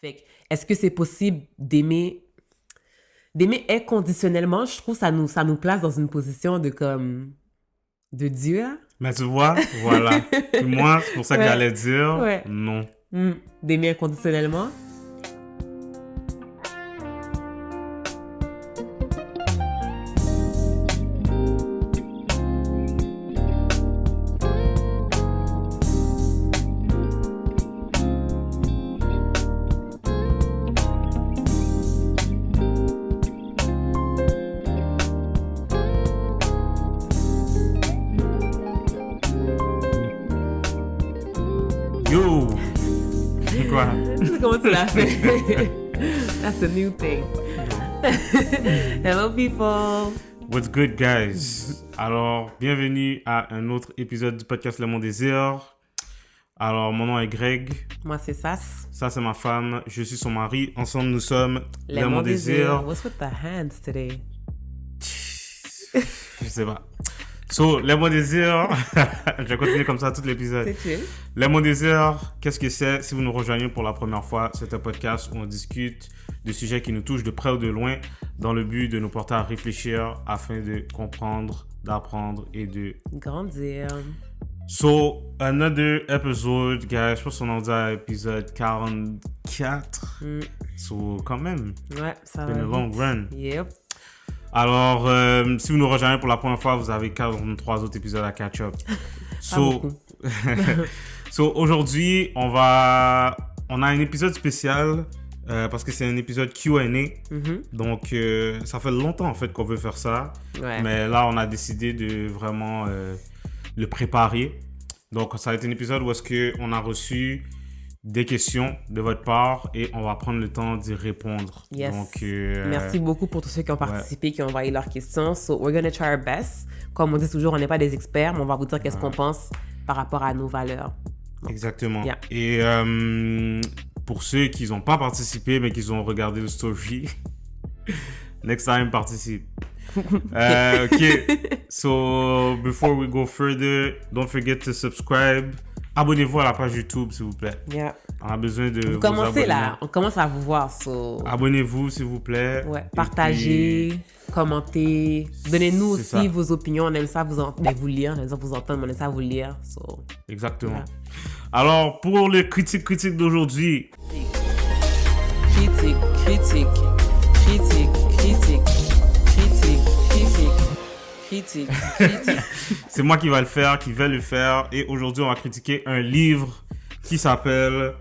Fait que, est-ce que c'est possible d'aimer inconditionnellement? Je trouve que ça nous place dans une position de comme de Dieu, là. Mais tu vois, voilà. Puis moi, c'est pour ça que j'allais dire Ouais. non. D'aimer inconditionnellement. Yo! Quoi? Comment tu l'as fait? That's a new thing. Hello people! What's good, guys? Alors, bienvenue à un autre épisode du podcast Le Mon Désir. Alors, mon nom est Greg. Moi, c'est Sass. Ça, c'est ma femme. Je suis son mari. Ensemble, nous sommes Le Mon Désir. What's with the hands today? Je sais pas. So, Le Mon Désir, je vais continuer comme ça tout l'épisode. C'est chill. Le Mon Désir, qu'est-ce que c'est? Si vous nous rejoignez pour la première fois, c'est un podcast où on discute de sujets qui nous touchent de près ou de loin dans le but de nous porter à réfléchir afin de comprendre, d'apprendre et de Grandir. So, another episode, guys. Je pense qu'on est à l'épisode 44. So, quand même, Ouais, ça c'est va. une long run. Yep. Alors, si vous nous rejoignez pour la première fois, vous avez 43 autres épisodes à catch up. beaucoup. So, aujourd'hui, on a un épisode spécial parce que c'est un épisode Q&A. Donc, ça fait longtemps en fait qu'on veut faire ça. Ouais. Mais là, on a décidé de vraiment le préparer. Donc, ça va être un épisode où est-ce qu'on a reçu des questions de votre part et on va prendre le temps d'y répondre. Yes. Donc, Merci beaucoup pour tous ceux qui ont participé, qui ont envoyé leurs questions. So, we're gonna try our best. Comme on dit toujours, on n'est pas des experts, mais on va vous dire qu'est-ce qu'on pense par rapport à nos valeurs. Donc, exactement. yeah. Et pour ceux qui n'ont pas participé, mais qui ont regardé le story, next time, participe. OK. So, before we go further, don't forget to subscribe. Abonnez-vous à la page YouTube, s'il vous plaît. Yeah. On a besoin de Vous vos commencez abonnements. là, on commence à vous voir. So... Abonnez-vous, s'il vous plaît. Ouais, Et partagez, puis, commentez. Donnez-nous C'est aussi ça. vos opinions. On aime ça vous lire. On aime ça vous entendre, mais on aime ça vous lire. So... Exactement. Yeah. Alors, pour le critique d'aujourd'hui, Critique, critique, critique, critique, critique, critique, critique, critique. c'est moi qui vais le faire. Et aujourd'hui, on va critiquer un livre qui s'appelle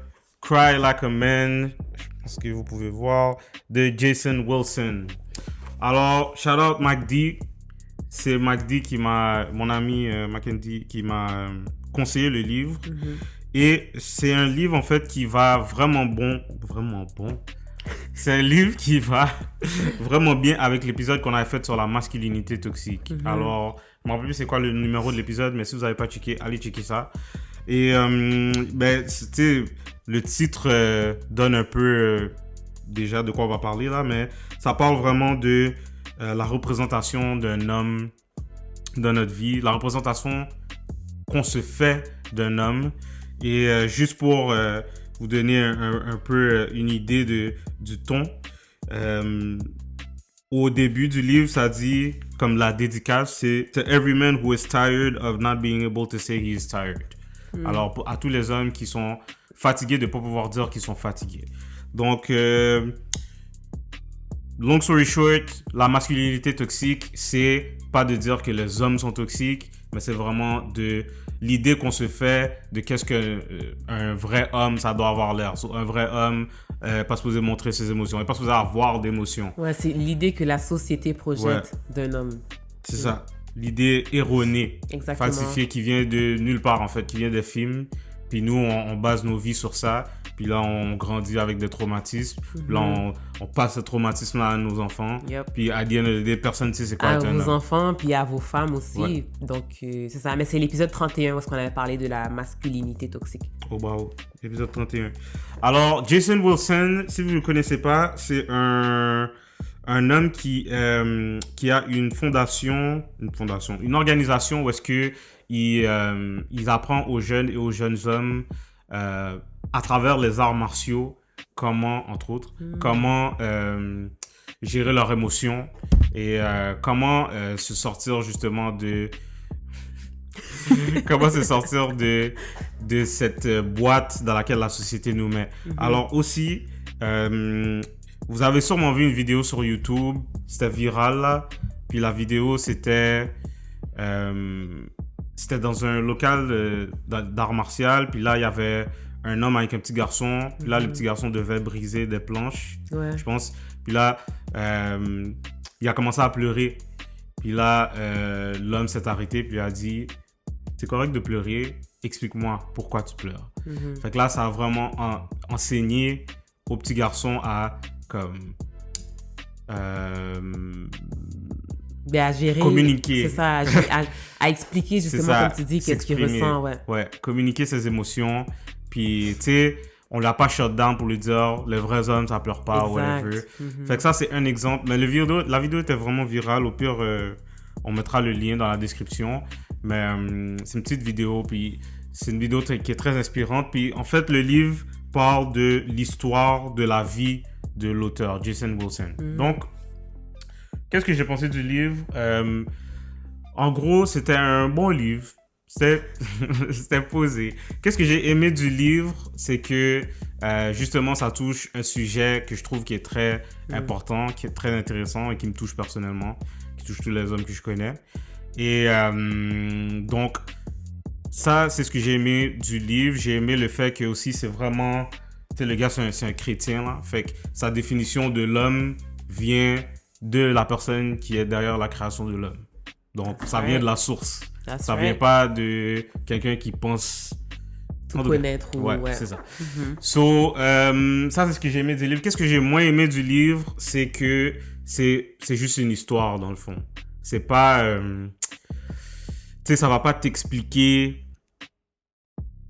Cry Like a Man. Je pense que vous pouvez voir. De Jason Wilson. Alors, shout out MacD. C'est MacD mon ami Mackenzie, qui m'a conseillé le livre. Et c'est un livre, en fait, qui va vraiment bon. C'est un livre qui va vraiment bien avec l'épisode qu'on avait fait sur la masculinité toxique. Alors, je ne me rappelle plus c'est quoi le numéro de l'épisode, mais si vous n'avez pas checké, allez checker ça. Et le titre donne un peu déjà de quoi on va parler là, mais ça parle vraiment de la représentation d'un homme dans notre vie, la représentation qu'on se fait d'un homme. Et juste pour vous donner un peu une idée du ton, au début du livre, ça dit, comme la dédicace, c'est « To every man who is tired of not being able to say he is tired ». Alors, à tous les hommes qui sont fatigués de ne pas pouvoir dire qu'ils sont fatigués. Donc, long story short, la masculinité toxique, c'est pas de dire que les hommes sont toxiques, mais c'est vraiment de l'idée qu'on se fait de qu'est-ce qu'un vrai homme, ça doit avoir l'air. So, un vrai homme, pas supposé montrer ses émotions, il n'est pas supposé avoir d'émotions. Ouais, c'est l'idée que la société projette d'un homme. C'est ça. L'idée erronée, Exactement. falsifiée, qui vient de nulle part, en fait, qui vient des films. Puis nous, on base nos vies sur ça. Puis là, on grandit avec des traumatismes. Puis là, on passe ce traumatisme-là à nos enfants. Yep. Puis à des personnes, tu sais, c'est quoi À être un vos homme. enfants, puis à vos femmes aussi. Ouais. Donc, c'est ça. Mais c'est l'épisode 31 où est-ce qu'on avait parlé de la masculinité toxique. Oh, bravo. Épisode 31. Alors, Jason Wilson, si vous ne le connaissez pas, c'est un homme qui a une organisation où est-ce que il apprend aux jeunes et aux jeunes hommes à travers les arts martiaux comment, entre autres, comment gérer leurs émotions et comment se sortir justement de... comment se sortir de cette boîte dans laquelle la société nous met. Alors aussi, vous avez sûrement vu une vidéo sur YouTube, c'était viral là, puis la vidéo c'était dans un local d'art martial, puis là il y avait un homme avec un petit garçon, puis là le petit garçon devait briser des planches, je pense, puis là il a commencé à pleurer, puis là l'homme s'est arrêté, puis il a dit c'est correct de pleurer, explique-moi pourquoi tu pleures. Fait que là ça a vraiment enseigné au petit garçon à comme à gérer, communiquer. C'est ça, à expliquer justement, comme tu dis, qu'est-ce qu'il ressent. Ouais, communiquer ses émotions. Puis, tu sais, on l'a pas shut down pour lui dire les vrais hommes, ça pleure pas, whatever. Fait que ça, c'est un exemple. Mais la vidéo était vraiment virale. Au pire, on mettra le lien dans la description. Mais c'est une petite vidéo, puis c'est une vidéo qui est très inspirante. Puis, en fait, le livre parle de l'histoire de la vie de l'auteur, Jason Wilson. Donc, qu'est-ce que j'ai pensé du livre? En gros, c'était un bon livre. C'était posé. Qu'est-ce que j'ai aimé du livre? C'est que, justement, ça touche un sujet que je trouve qui est très important, qui est très intéressant et qui me touche personnellement, qui touche tous les hommes que je connais. Et donc, ça, c'est ce que j'ai aimé du livre. J'ai aimé le fait que aussi, c'est vraiment... Tu sais, le gars, c'est un chrétien, là. Fait que sa définition de l'homme vient de la personne qui est derrière la création de l'homme. Donc, ça vient de la source. Ça vient pas de quelqu'un qui pense... Tout connaître. Ouais, c'est ça. So, ça, c'est ce que j'ai aimé du livre. Qu'est-ce que j'ai moins aimé du livre? C'est que c'est juste une histoire, dans le fond. C'est pas... tu sais, ça va pas t'expliquer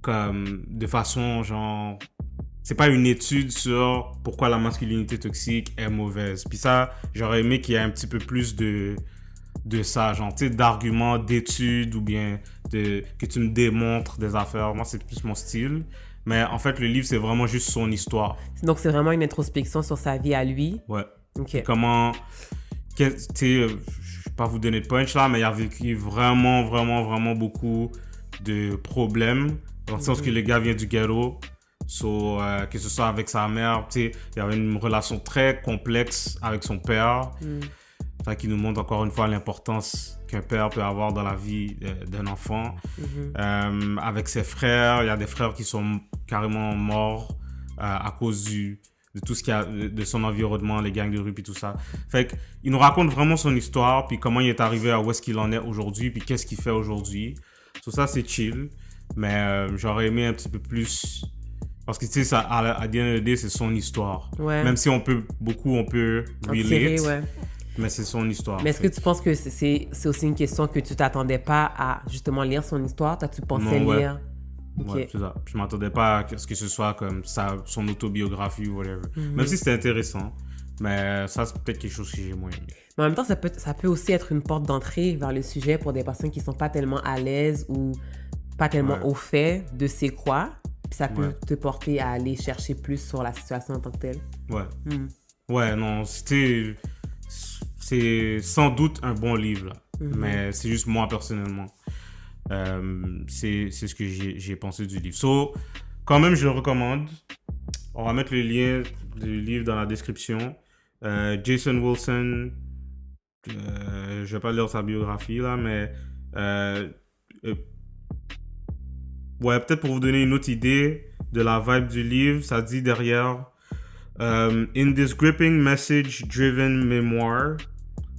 comme de façon, genre... C'est pas une étude sur pourquoi la masculinité toxique est mauvaise. Puis ça, j'aurais aimé qu'il y ait un petit peu plus de ça, genre, tu sais, d'arguments, d'études ou bien que tu me démontres des affaires. Moi, c'est plus mon style. Mais en fait, le livre, c'est vraiment juste son histoire. Donc, c'est vraiment une introspection sur sa vie à lui. Ouais. OK. Comment... Tu sais, je vais pas vous donner de punch là, mais il a vécu vraiment, vraiment, vraiment beaucoup de problèmes. Dans le sens que le gars vient du ghetto. So, que ce soit avec sa mère, tu sais, il y avait une relation très complexe avec son père. Ça qui nous montre encore une fois l'importance qu'un père peut avoir dans la vie d'un enfant. Avec ses frères, il y a des frères qui sont carrément morts à cause de tout ce qu'il y a, de son environnement, les gangs de rue et tout ça. Fait qu'il nous raconte vraiment son histoire, puis comment il est arrivé à où est-ce qu'il en est aujourd'hui, puis qu'est-ce qu'il fait aujourd'hui. So, ça, c'est chill. Mais j'aurais aimé un petit peu plus... Parce que, tu sais, à the end of the day, c'est son histoire. Ouais. Même si on peut relate, ouais. Mais c'est son histoire. Mais est-ce que tu penses que c'est aussi une question que tu t'attendais pas à justement lire son histoire? T'as-tu pensé lire? Okay. Ouais, c'est ça. Je m'attendais pas à ce que ce soit comme ça, son autobiographie ou whatever. Même si c'était intéressant. Mais ça, c'est peut-être quelque chose que j'ai moins aimé. Mais en même temps, ça peut aussi être une porte d'entrée vers le sujet pour des personnes qui sont pas tellement à l'aise ou pas tellement au fait de c'est quoi. Puis ça peut te porter à aller chercher plus sur la situation en tant que telle. Ouais. Ouais, non, c'est sans doute un bon livre, là. Mais c'est juste moi, personnellement. C'est ce que j'ai pensé du livre. So, quand même, je le recommande. On va mettre le lien du livre dans la description. Jason Wilson, je vais pas lire sa biographie, là, mais... ouais, peut-être pour vous donner une autre idée de la vibe du livre, ça dit derrière in this gripping message-driven memoir,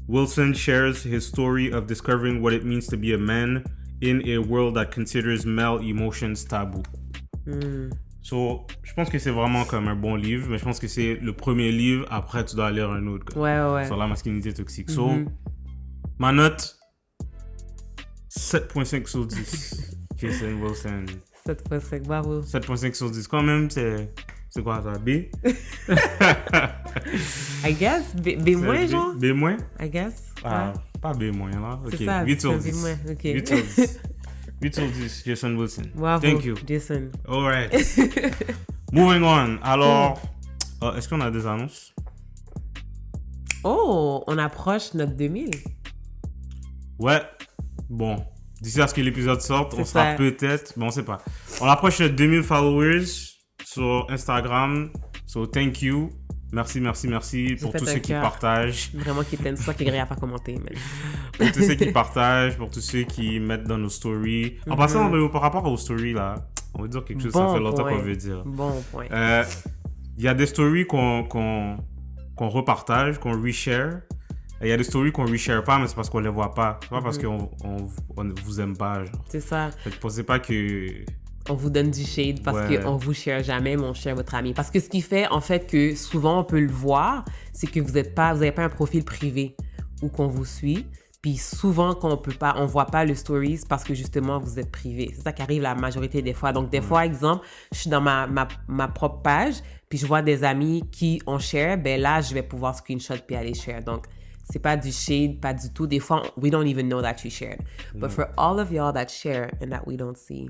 Wilson shares his story of discovering what it means to be a man in a world that considers male emotions taboo. So, je pense que c'est vraiment comme un bon livre, mais je pense que c'est le premier livre, après tu dois lire un autre sur la masculinité toxique. So, ma note, 7.5 sur 10. Jason Wilson. 7.5, bravo. 7.5 sur 10. Quand même, c'est quoi ça? B? I guess. B moins, genre? B moins? I guess. Ah, pas B moins, là. Ok, ça, 8 sur 10. Okay. 8 sur 10. 8 sur 10, Jason Wilson. Bravo, Thank you. Jason. All right. Moving on. Alors, Ah, est-ce qu'on a des annonces? Oh, on approche notre 2000. Ouais. Bon. D'ici à ce que l'épisode sorte, C'est on sera ça. peut-être... Bon, on sait pas. On approche les 2000 followers sur Instagram. So, thank you. Merci pour fait tous un ceux qui cœur. partagent. Vraiment qui est plein de ça qui est agréable à commenter. Mais... Pour tous ceux qui partagent, pour tous ceux qui mettent dans nos stories. En passant, par rapport aux stories, là, on veut dire quelque chose, ça Bon fait longtemps point. qu'on veut dire. Bon point. Il y a des stories qu'on repartage, qu'on reshare. Et il y a des stories qu'on reshare pas, mais c'est parce qu'on les voit pas. C'est pas parce qu'on vous aime pas, genre. C'est ça. Fait que pensez pas que... On vous donne du shade parce Ouais. qu'on vous share jamais, mais on share votre ami. Parce que ce qui fait, en fait, que souvent, on peut le voir, c'est que vous n'avez pas un profil privé où qu'on vous suit. Puis souvent, quand on voit pas le stories parce que justement, vous êtes privé. C'est ça qui arrive la majorité des fois. Donc, des fois, exemple, je suis dans ma propre page, puis je vois des amis qui ont share, ben là, je vais pouvoir screenshot puis aller share. Donc, c'est pas du shade, pas du tout. Des fois, we don't even know that you shared. But for all of y'all that share and that we don't see,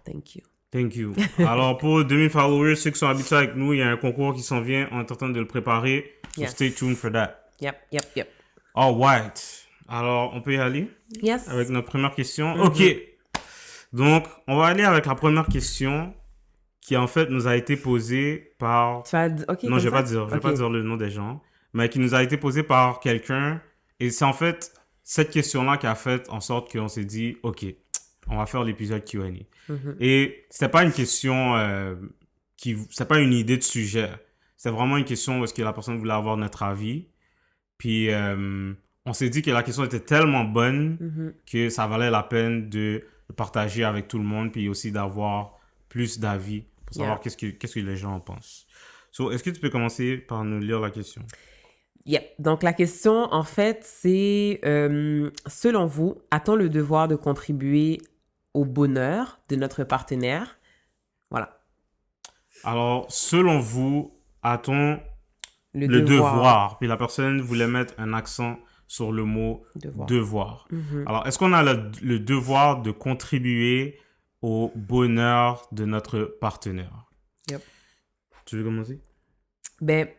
thank you. Thank you. Alors, pour 2000 followers, ceux qui sont habitués avec nous, il y a un concours qui s'en vient. On est en train de le préparer. So Yes. stay tuned for that. Yep. All right. Alors, on peut y aller Yes. avec notre première question. OK. Donc, on va aller avec la première question qui, en fait, nous a été posée par... Tu vas dire, OK, Non, comme je vais ça? pas OK. dire le nom des gens, mais qui nous a été posée par quelqu'un. Et c'est en fait cette question-là qui a fait en sorte qu'on s'est dit, OK, on va faire l'épisode Q&A. Et c'était pas une question c'est pas une idée de sujet. C'était vraiment une question où est-ce que la personne voulait avoir notre avis. Puis on s'est dit que la question était tellement bonne que ça valait la peine de le partager avec tout le monde, puis aussi d'avoir plus d'avis pour savoir qu'est-ce que les gens en pensent. So, est-ce que tu peux commencer par nous lire la question? Yep. Donc, la question, en fait, c'est, selon vous, a-t-on le devoir de contribuer au bonheur de notre partenaire? Voilà. Alors, selon vous, a-t-on Le devoir? Puis la personne voulait mettre un accent sur le mot devoir. Alors, est-ce qu'on a le devoir de contribuer au bonheur de notre partenaire? Yep. Tu veux commencer? Ben, tu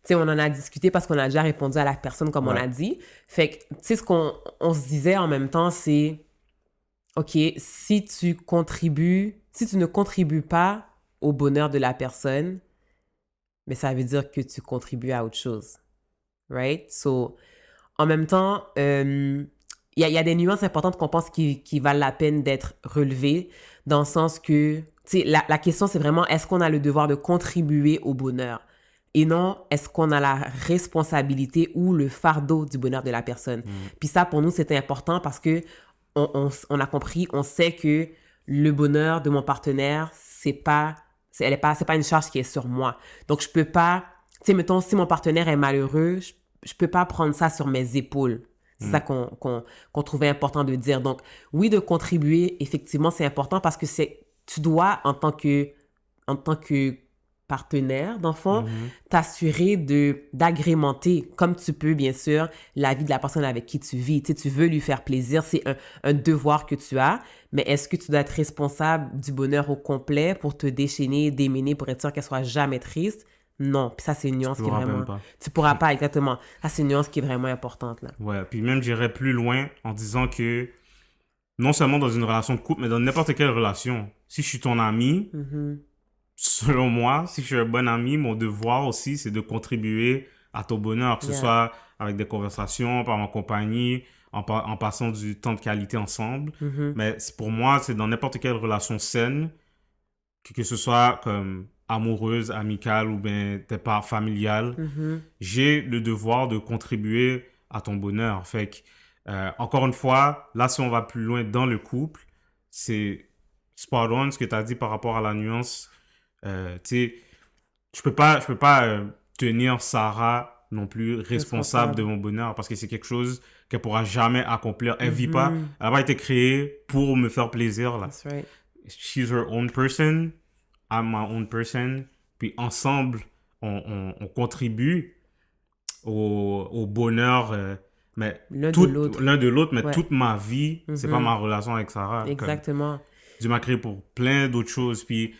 sais, on en a discuté parce qu'on a déjà répondu à la personne comme on a dit. Fait que, tu sais, ce qu'on se disait en même temps, c'est, OK, si tu ne contribues pas au bonheur de la personne, mais ça veut dire que tu contribues à autre chose. Right? So, en même temps, il y a des nuances importantes qu'on pense qui valent la peine d'être relevées, dans le sens que, tu sais, la question, c'est vraiment, est-ce qu'on a le devoir de contribuer au bonheur? Et non, est-ce qu'on a la responsabilité ou le fardeau du bonheur de la personne? Puis ça, pour nous, c'était important parce que on a compris, on sait que le bonheur de mon partenaire, c'est pas une charge qui est sur moi. Donc, je peux pas, tu sais, mettons, si mon partenaire est malheureux, je peux pas prendre ça sur mes épaules. C'est ça qu'on trouvait important de dire. Donc, oui, de contribuer, effectivement, c'est important parce que tu dois, en tant que partenaire, dans le fond, t'assurer d'agrémenter, comme tu peux, bien sûr, la vie de la personne avec qui tu vis. Tu sais, tu veux lui faire plaisir, c'est un devoir que tu as, mais est-ce que tu dois être responsable du bonheur au complet pour te déchaîner, démener, pour être sûr qu'elle soit jamais triste? Non. Puis ça, c'est une nuance qui est vraiment... Tu pourras pas, exactement. Ça, c'est une nuance qui est vraiment importante, là. Ouais, puis même, j'irais plus loin en disant que non seulement dans une relation de couple, mais dans n'importe quelle relation, si je suis ton ami... Selon moi, si je suis un bon ami, mon devoir aussi, c'est de contribuer à ton bonheur, que ce soit avec des conversations, par ma compagnie, en passant du temps de qualité ensemble. Mais pour moi, c'est dans n'importe quelle relation saine, que ce soit comme amoureuse, amicale ou bien tes parts familiales, j'ai le devoir de contribuer à ton bonheur. Fait que, encore une fois, là, si on va plus loin dans le couple, c'est spot on ce que tu as dit par rapport à la nuance. Tu sais, je peux pas tenir Sarah non plus responsable de mon bonheur parce que c'est quelque chose qu'elle pourra jamais accomplir. Elle vit pas, elle n'a pas été créée pour me faire plaisir là. That's right. She's her own person, I'm my own person. Puis ensemble, on contribue au bonheur, mais l'un de l'autre, mais toute ma vie, c'est pas ma relation avec Sarah. Exactement. Dieu m'a créé pour plein d'autres choses, puis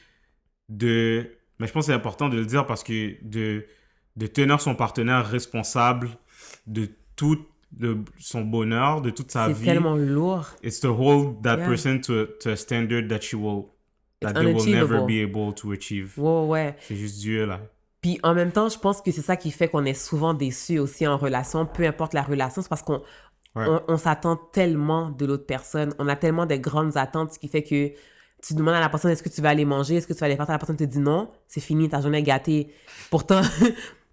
de Mais je pense que c'est important de le dire parce que de tenir son partenaire responsable de tout son bonheur, de toute sa C'est vie, tellement lourd. it's to hold that Yeah. person to a standard that It's they will never unachievable. be able to achieve. Ouais. C'est juste Dieu, là. Puis en même temps, je pense que c'est ça qui fait qu'on est souvent déçu aussi en relation, peu importe la relation, c'est parce qu'on on s'attend tellement de l'autre personne, on a tellement de grandes attentes, ce qui fait que tu demandes à la personne est-ce que tu vas aller manger, est-ce que tu vas aller faire ça, la personne te dit non, c'est fini, ta journée est gâtée. Pourtant,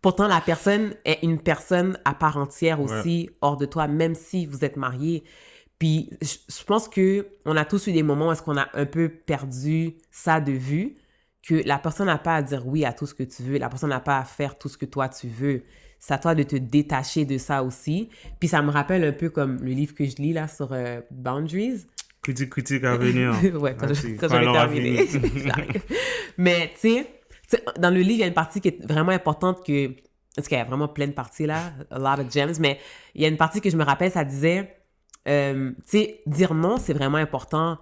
pourtant la personne est une personne à part entière aussi, hors de toi, même si vous êtes mariés. Puis je pense que on a tous eu des moments où est-ce qu'on a un peu perdu ça de vue, que la personne n'a pas à dire oui à tout ce que tu veux, la personne n'a pas à faire tout ce que toi tu veux. C'est à toi de te détacher de ça aussi. Puis ça me rappelle un peu comme le livre que je lis là sur Boundaries. Critique à venir. Ouais, quand Merci. je vais terminer. Mais tu sais, dans le livre, il y a une partie qui est vraiment importante que... Parce qu'il y a vraiment plein de parties là, a lot of gems, mais il y a une partie que je me rappelle, ça disait, tu sais, dire non, c'est vraiment important.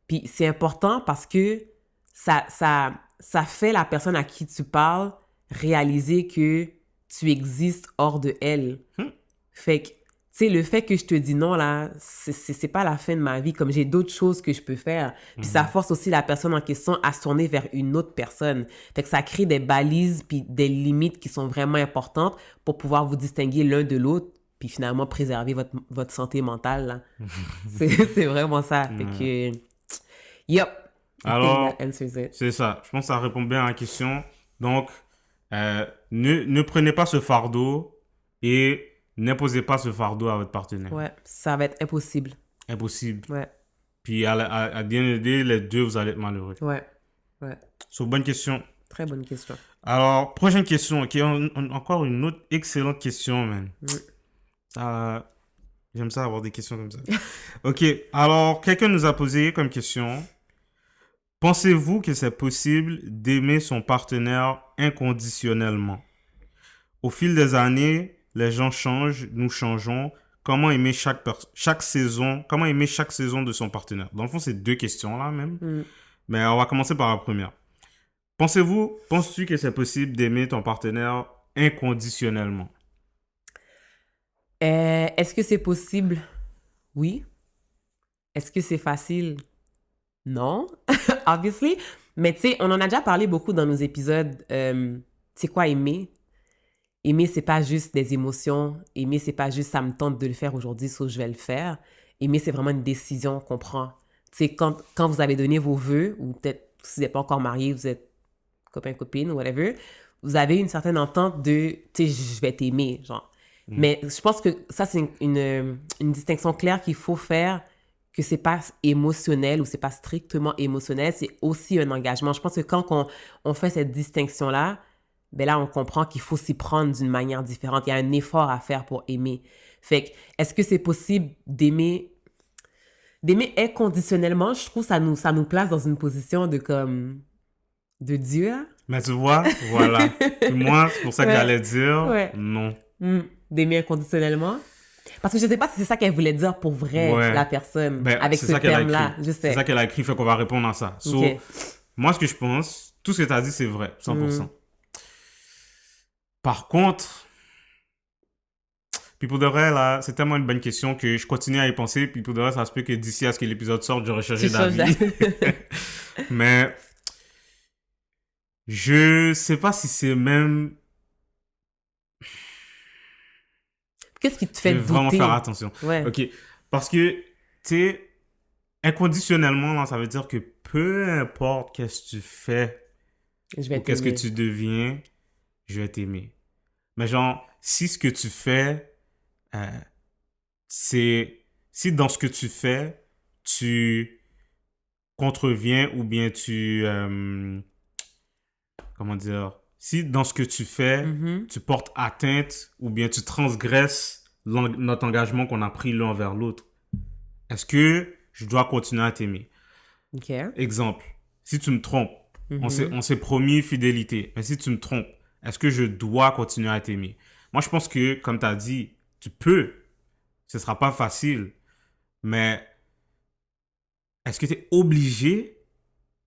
Puis c'est important parce que ça fait la personne à qui tu parles réaliser que tu existes hors de elle. Fait que, tu sais, le fait que je te dis non, là, c'est pas la fin de ma vie. Comme j'ai d'autres choses que je peux faire. Puis ça force aussi la personne en question à se tourner vers une autre personne. Fait que ça crée des balises puis des limites qui sont vraiment importantes pour pouvoir vous distinguer l'un de l'autre puis finalement préserver votre santé mentale, là. C'est vraiment ça. Fait que, yep. Alors, c'est ça. Je pense que ça répond bien à la question. Donc, ne prenez pas ce fardeau et n'imposez pas ce fardeau à votre partenaire. Ouais, ça va être impossible. Impossible. Ouais. Puis, à the end of the day, les deux, vous allez être malheureux. Ouais. Ouais. So, bonne question. Très bonne question. Alors, prochaine question. OK, encore une autre excellente question, man. J'aime ça avoir des questions comme ça. OK, alors, quelqu'un nous a posé comme question... Pensez-vous que c'est possible d'aimer son partenaire inconditionnellement? Au fil des années, les gens changent, nous changeons. Comment aimer chaque saison de son partenaire? Dans le fond, c'est deux questions là même. Mais on va commencer par la première. Penses-tu que c'est possible d'aimer ton partenaire inconditionnellement? Est-ce que c'est possible? Oui. Est-ce que c'est facile? Non, obviously. Mais tu sais, on en a déjà parlé beaucoup dans nos épisodes. C'est quoi aimer? Aimer, c'est pas juste des émotions. Aimer, c'est pas juste ça me tente de le faire aujourd'hui, sauf je vais le faire. Aimer, c'est vraiment une décision qu'on prend. Tu sais, quand vous avez donné vos vœux, ou peut-être si vous n'êtes pas encore marié, vous êtes copain-copine ou whatever, vous avez une certaine entente de, tu sais, je vais t'aimer, genre. Mais je pense que ça, c'est une distinction claire qu'il faut faire, que c'est pas émotionnel ou c'est pas strictement émotionnel, c'est aussi un engagement. Je pense que quand on fait cette distinction-là, ben là, on comprend qu'il faut s'y prendre d'une manière différente. Il y a un effort à faire pour aimer. Fait que, est-ce que c'est possible d'aimer inconditionnellement? Je trouve que ça nous place dans une position de comme... de Dieu, là. Mais tu vois, voilà. Moi, c'est pour ça que j'allais dire non. D'aimer inconditionnellement. Parce que je sais pas si c'est ça qu'elle voulait dire pour vrai, la personne, avec ce terme-là. C'est ça qu'elle a écrit, fait qu'on va répondre à ça. So, moi, ce que je pense, tout ce que tu as dit, c'est vrai, 100%. Par contre, puis pour de vrai, là, c'est tellement une bonne question que je continue à y penser, puis pour de vrai, ça se peut que d'ici à ce que l'épisode sorte, j'aurais changé d'avis. Mais je sais pas si c'est même... Qu'est-ce qui te fait douter? Vraiment faire attention. Ouais. OK. Parce que, tu sais, inconditionnellement, là, ça veut dire que peu importe qu'est-ce que tu fais ou qu'est-ce que tu deviens, je vais t'aimer. Mais genre, si ce que tu fais, si dans ce que tu fais, tu contreviens ou bien tu... comment dire? Si dans ce que tu fais, tu portes atteinte ou bien tu transgresses notre engagement qu'on a pris l'un envers l'autre, est-ce que je dois continuer à t'aimer? Exemple, si tu me trompes, on s'est promis fidélité, mais si tu me trompes, est-ce que je dois continuer à t'aimer? Moi, je pense que, comme tu as dit, tu peux. Ce ne sera pas facile, mais est-ce que tu es obligé?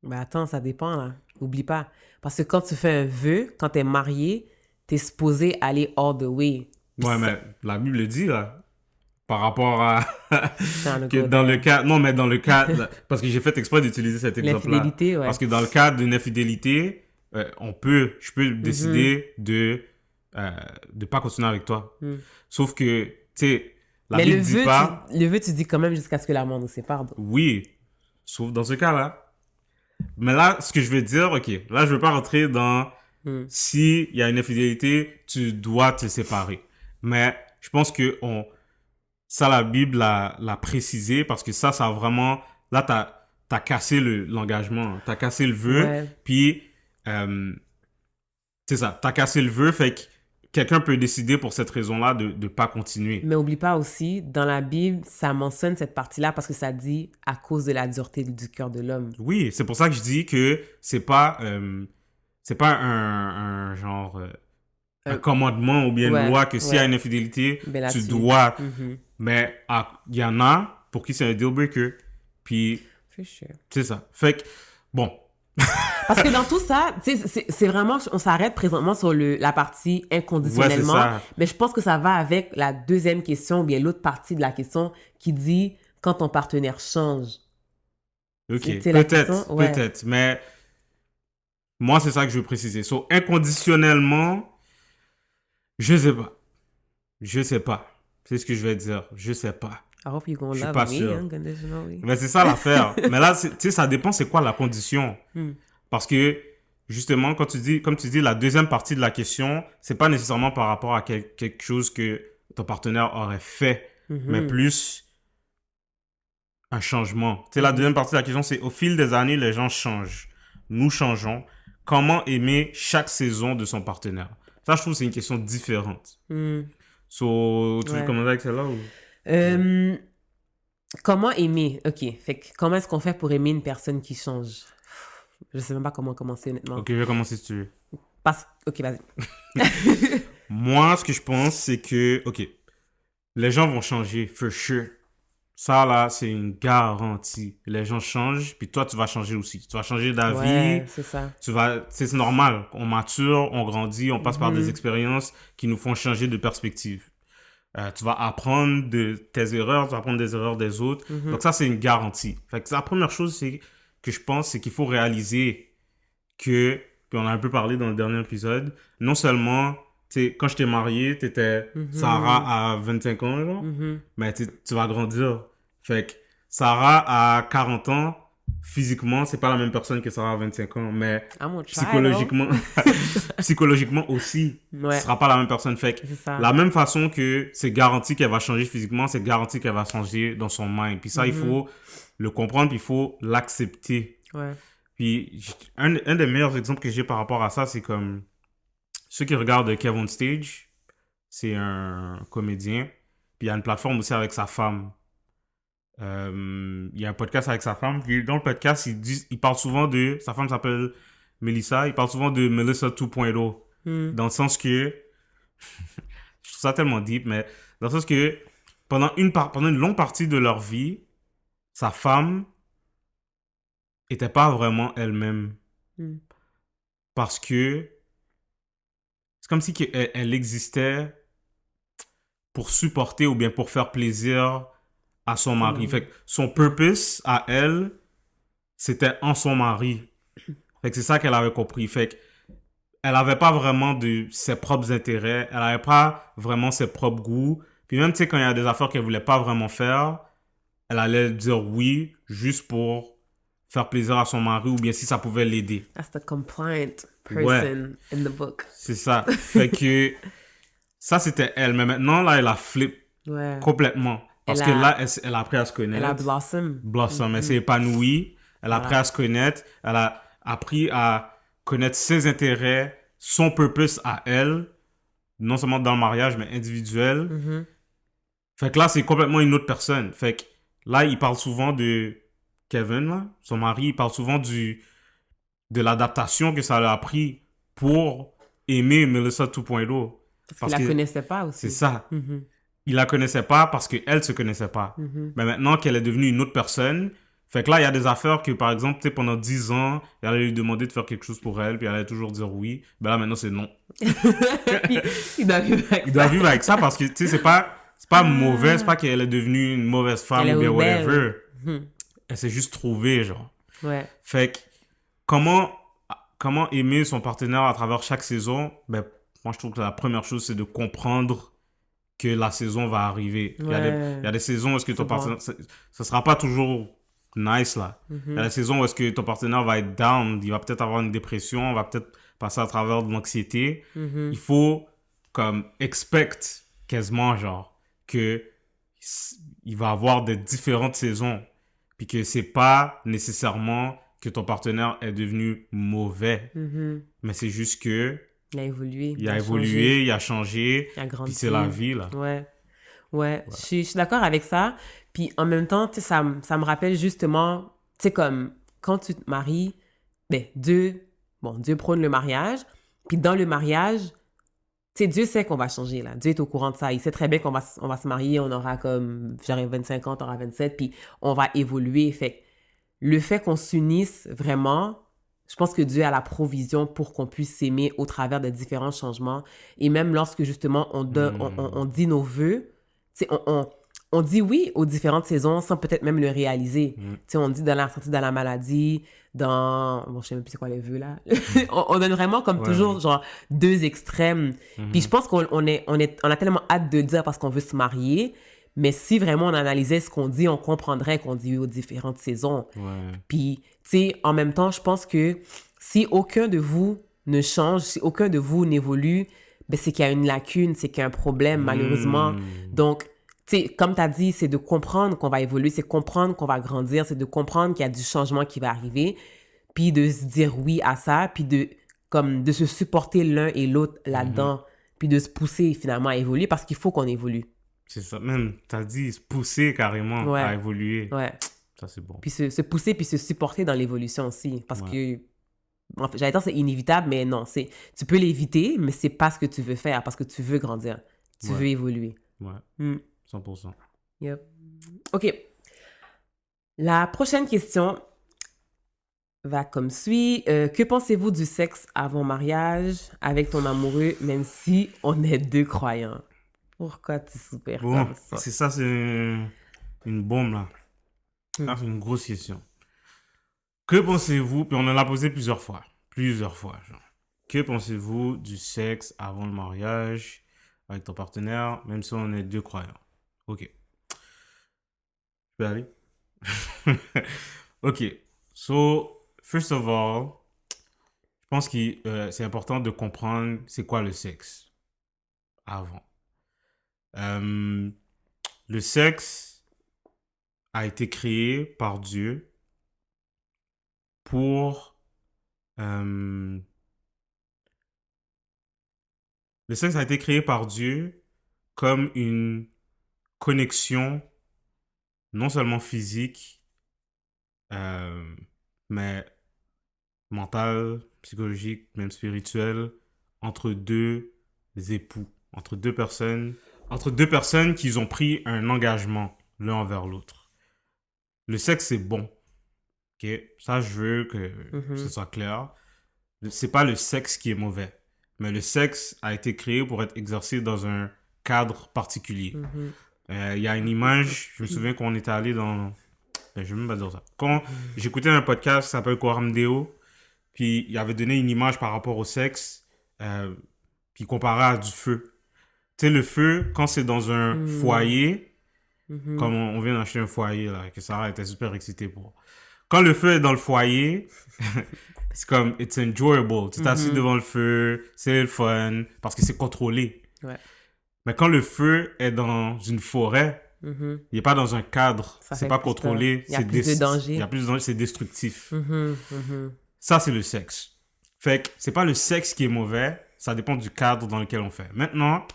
Ben attends, ça dépend, là. Oublie pas. Parce que quand tu fais un vœu, quand t'es marié, t'es supposé aller all the way. Ouais, mais la Bible le dit, là. Par rapport à... Dans que dans le cas... Non, mais dans le cas... Parce que j'ai fait exprès d'utiliser cet exemple-là. L'infidélité, ouais. Parce que dans le cas d'une infidélité, je peux décider de pas continuer avec toi. Sauf que, tu sais, la Mais Bible dit pas... le vœu, tu dis quand même jusqu'à ce que la mort nous sépare. Donc. Oui, sauf dans ce cas-là. Mais là, ce que je veux dire, ok, là, je veux pas rentrer dans... Si il y a une infidélité, tu dois te séparer. Mais je pense que ça, la Bible l'a précisé parce que ça a vraiment... Là, t'as cassé l'engagement, t'as cassé le vœu, Ouais. puis c'est ça, t'as cassé le vœu, fait que quelqu'un peut décider pour cette raison-là de pas continuer. Mais oublie pas aussi, dans la Bible, ça mentionne cette partie-là parce que ça dit à cause de la dureté du cœur de l'homme. Oui, c'est pour ça que je dis que c'est pas un genre... un commandement ou bien une loi que s'il y a une infidélité, ben tu dois... Mais il y en a pour qui c'est un deal breaker. Puis, For sure. c'est ça. Fait que, bon. Parce que dans tout ça, c'est vraiment... On s'arrête présentement sur la partie inconditionnellement. Ouais, c'est ça. Mais je pense que ça va avec la deuxième question ou bien l'autre partie de la question qui dit quand ton partenaire change. Ok, peut-être, ouais. peut-être. Mais moi, c'est ça que je veux préciser. So, inconditionnellement, je sais pas. Je sais pas. C'est ce que je vais dire. Je sais pas. I hope you gonna Je suis love pas me sûr. unconditionally. Mais c'est ça l'affaire. Mais là, tu sais, ça dépend c'est quoi la condition. Parce que, justement, comme tu dis, la deuxième partie de la question, c'est pas nécessairement par rapport à quelque chose que ton partenaire aurait fait, mais plus un changement. Tu sais, la deuxième partie de la question, c'est au fil des années, les gens changent. Nous changeons. Comment aimer chaque saison de son partenaire? Ça, je trouve que c'est une question différente. So, tu veux commencer avec celle-là ou... Comment aimer? OK. Fait que comment est-ce qu'on fait pour aimer une personne qui change? Je sais même pas comment commencer, honnêtement. Ok, je vais commencer si tu veux. OK, vas-y. Moi, ce que je pense, c'est que... Ok, les gens vont changer, for sure. Ça, là, c'est une garantie. Les gens changent, puis toi, tu vas changer aussi. Tu vas changer d'avis. Ouais, c'est ça. C'est normal. On mature, on grandit, on passe par des expériences qui nous font changer de perspective. Tu vas apprendre de tes erreurs, tu vas apprendre des erreurs des autres. Donc ça, c'est une garantie. Fait que la première chose que je pense, c'est qu'il faut réaliser que, puis on a un peu parlé dans le dernier épisode, non seulement, tu sais, quand je t'ai marié, t'étais Sarah à 25 ans, genre, mais tu vas grandir. Fait que Sarah à 40 ans, physiquement, c'est pas la même personne que Sarah à 25 ans, mais psychologiquement aussi, ce sera pas la même personne. Fait que la même façon que c'est garanti qu'elle va changer physiquement, c'est garanti qu'elle va changer dans son mind. Puis ça, il faut le comprendre, puis il faut l'accepter. Ouais. Puis un des meilleurs exemples que j'ai par rapport à ça, c'est comme ceux qui regardent Kev on Stage, c'est un comédien, puis il y a une plateforme aussi avec sa femme. Il y a un podcast avec sa femme. Puis dans le podcast, il parle souvent de... Sa femme s'appelle Melissa. Il parle souvent de Melissa 2.0. Dans le sens que... je trouve ça tellement deep, mais dans le sens que pendant une longue partie de leur vie, sa femme était pas vraiment elle-même. Parce que c'est comme si elle existait pour supporter ou bien pour faire plaisir à son mari. Fait que son purpose à elle, c'était en son mari. Fait que c'est ça qu'elle avait compris. Fait que elle avait pas vraiment ses propres intérêts. Elle avait pas vraiment ses propres goûts. Puis même, tu sais, quand il y a des affaires qu'elle voulait pas vraiment faire, elle allait dire oui juste pour faire plaisir à son mari ou bien si ça pouvait l'aider. That's the compliant person in the book. C'est ça. Fait que ça, c'était elle. Mais maintenant, là, elle a flip complètement. Parce que là, elle a appris à se connaître. Elle a blossom. Elle s'est épanouie. Elle a appris à se connaître. Elle a appris à connaître ses intérêts, son purpose à elle. Non seulement dans le mariage, mais individuel. Fait que là, c'est complètement une autre personne. Fait que là, il parle souvent de Kevin, là, son mari. Il parle souvent de l'adaptation que ça a appris pour aimer Melissa 2.0. Parce qu'il la connaissait pas aussi. C'est ça. Il la connaissait pas parce qu'elle se connaissait pas. Mais maintenant qu'elle est devenue une autre personne, Fait que là, il y a des affaires que, par exemple, tu sais, pendant 10 ans, il allait lui demander de faire quelque chose pour elle, puis elle allait toujours dire oui. Ben là, maintenant, c'est non. Il doit vivre avec Il doit ça. vivre avec ça parce que, tu sais, c'est pas mauvais, c'est pas qu'elle est devenue une mauvaise femme Elle ou est bien rebelle. whatever. Mhm. Elle s'est juste trouvée, genre. Ouais. Fait que, comment aimer son partenaire à travers chaque saison? Ben, moi, je trouve que la première chose, c'est de comprendre que la saison va arriver. Ouais. Il y a des saisons où est-ce que ton C'est bon. partenaire... Ça sera pas toujours nice, là. Il y a des saisons où est-ce que ton partenaire va être down, il va peut-être avoir une dépression, va peut-être passer à travers de l'anxiété. Il faut, comme, expect quasiment, genre, que il va avoir des différentes saisons. Puis que c'est pas nécessairement que ton partenaire est devenu mauvais. Mais c'est juste que Il a évolué. il a changé. évolué, il a changé. Il a grandi. Puis c'est la vie, là. Ouais. Ouais. Je suis d'accord avec ça. Puis en même temps, tu sais, ça me rappelle justement, tu sais, comme quand tu te maries, ben, Dieu prône le mariage. Puis dans le mariage, tu sais, Dieu sait qu'on va changer, là. Dieu est au courant de ça. Il sait très bien on va se marier, on aura comme, j'aurai 25 ans, t'auras 27, puis on va évoluer. Fait que le fait qu'on s'unisse vraiment, je pense que Dieu a la provision pour qu'on puisse s'aimer au travers de différents changements. Et même lorsque, justement, on dit nos vœux, tu sais, on dit oui aux différentes saisons sans peut-être même le réaliser. Tu sais, on dit dans la santé, dans la maladie, dans... Bon, je sais même plus c'est quoi les vœux, là. On donne vraiment comme toujours, genre, deux extrêmes. Puis je pense on a tellement hâte de dire parce qu'on veut se marier, mais si vraiment on analysait ce qu'on dit, on comprendrait qu'on dit oui aux différentes saisons. Ouais. Puis, tu sais, en même temps, je pense que si aucun de vous ne change, si aucun de vous n'évolue, ben c'est qu'il y a une lacune, c'est qu'il y a un problème, malheureusement. Donc, tu sais, comme tu as dit, c'est de comprendre qu'on va évoluer, c'est comprendre qu'on va grandir, c'est de comprendre qu'il y a du changement qui va arriver, puis de se dire oui à ça, puis de se supporter l'un et l'autre là-dedans, puis de se pousser finalement à évoluer parce qu'il faut qu'on évolue. C'est ça. Même, t'as dit se pousser carrément à évoluer. Ouais. Ça, c'est bon. Puis se pousser, puis se supporter dans l'évolution aussi. Parce que, en fait, j'allais dire c'est inévitable, mais non. Tu peux l'éviter, mais c'est pas ce que tu veux faire parce que tu veux grandir. Tu veux évoluer. Ouais. 100%. Yep. OK. La prochaine question va comme suit. Que pensez-vous du sexe avant mariage avec ton amoureux, même si on est deux croyants? Pourquoi tu soupires comme ça? C'est ça, c'est une bombe, là. Ça, c'est une grosse question. Que pensez-vous, puis on en a posé plusieurs fois, genre. Que pensez-vous du sexe avant le mariage avec ton partenaire, même si on est deux croyants? Ok. Je peux aller? Ok. So, first of all, je pense que c'est important de comprendre c'est quoi le sexe avant. Le sexe a été créé par Dieu pour... le sexe a été créé par Dieu comme une connexion non seulement physique, mais mentale, psychologique, même spirituelle, entre deux époux, entre deux personnes qui ont pris un engagement l'un envers l'autre. Le sexe, c'est bon. Ok, ça, je veux que ce soit clair. C'est pas le sexe qui est mauvais, mais le sexe a été créé pour être exercé dans un cadre particulier. Il y a une image, je me souviens qu'on était allé dans... je vais même pas dire ça. Quand j'écoutais un podcast qui s'appelle Coram Deo, puis il avait donné une image par rapport au sexe, puis il comparait à du feu. Tu sais, le feu, quand c'est dans un foyer, comme on vient d'acheter un foyer, là, que Sarah était super excitée pour. Quand le feu est dans le foyer, c'est comme, it's enjoyable. Tu t'assis devant le feu, c'est le fun, parce que c'est contrôlé. Ouais. Mais quand le feu est dans une forêt, il n'est pas dans un cadre, c'est pas contrôlé. Il y a plus de danger. Il y a plus de danger, c'est destructif. Ça, c'est le sexe. Fait que c'est pas le sexe qui est mauvais, ça dépend du cadre dans lequel on fait. Maintenant,